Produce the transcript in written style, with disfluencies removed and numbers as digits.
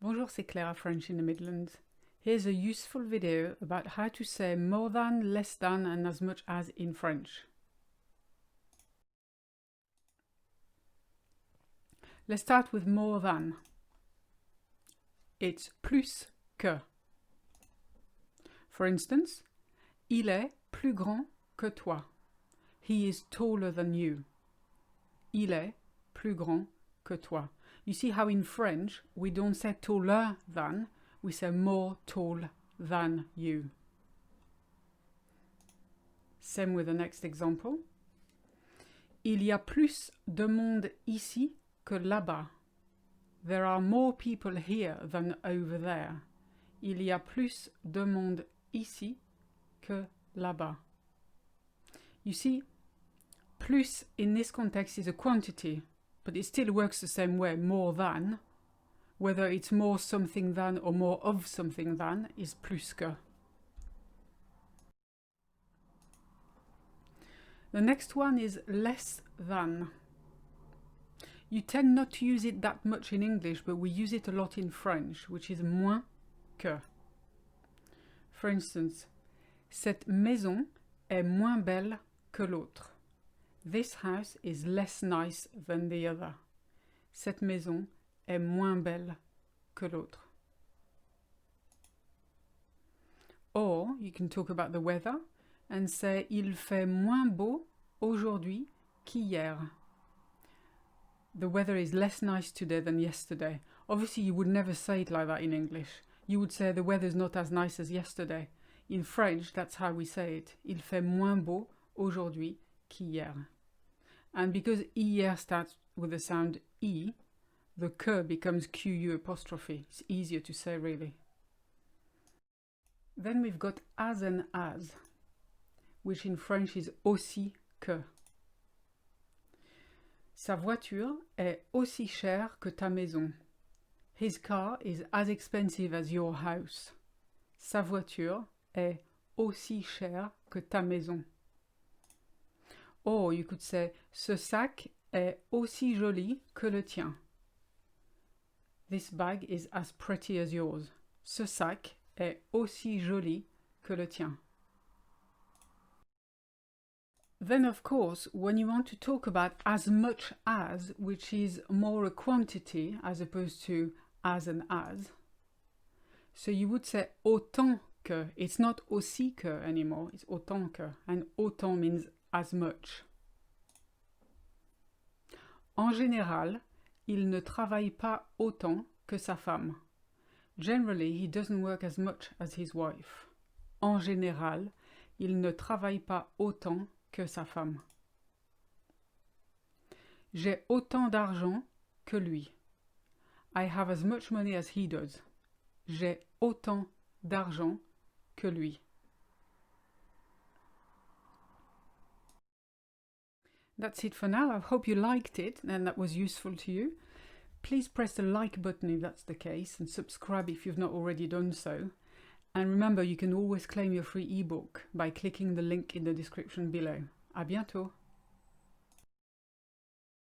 Bonjour, c'est Claire at French in the Midlands. Here's a useful video about how to say more than, less than and as much as in French. Let's start with more than. It's plus que. For instance, il est plus grand que toi. He is taller than you. Il est plus grand que toi. You see how in French we don't say taller than, we say more tall than you. Same with the next example. Il y a plus de monde ici que là-bas. There are more people here than over there. Il y a plus de monde ici que là-bas. You see, plus in this context is a quantity, but it still works the same way, more than. Whether it's more something than or more of something than is plus que. The next one is less than. You tend not to use it that much in English, but we use it a lot in French, which is moins que. For instance, cette maison est moins belle que l'autre. This house is less nice than the other. Cette maison est moins belle que l'autre. Or, you can talk about the weather and say il fait moins beau aujourd'hui qu'hier. The weather is less nice today than yesterday. Obviously, you would never say it like that in English. You would say the weather's not as nice as yesterday. In French, that's how we say it. Il fait moins beau aujourd'hui qu'hier. And because hier starts with the sound E, the que becomes QU apostrophe. It's easier to say, really. Then we've got as and as, which in French is aussi que. Sa voiture est aussi chère que ta maison. His car is as expensive as your house. Sa voiture est aussi chère que ta maison. Or you could say, ce sac est aussi joli que le tien. This bag is as pretty as yours. Ce sac est aussi joli que le tien. Then, of course, when you want to talk about as much as, which is more a quantity as opposed to as and as, so you would say autant que. It's not aussi que anymore, it's autant que. And autant means as much. En général, il ne travaille pas autant que sa femme. Generally, he doesn't work as much as his wife. En général, il ne travaille pas autant que sa femme. J'ai autant d'argent que lui. I have as much money as he does. J'ai autant d'argent que lui. That's it for now. I hope you liked it and that was useful to you. Please press the like button if that's the case and subscribe if you've not already done so. And remember, you can always claim your free ebook by clicking the link in the description below. À bientôt!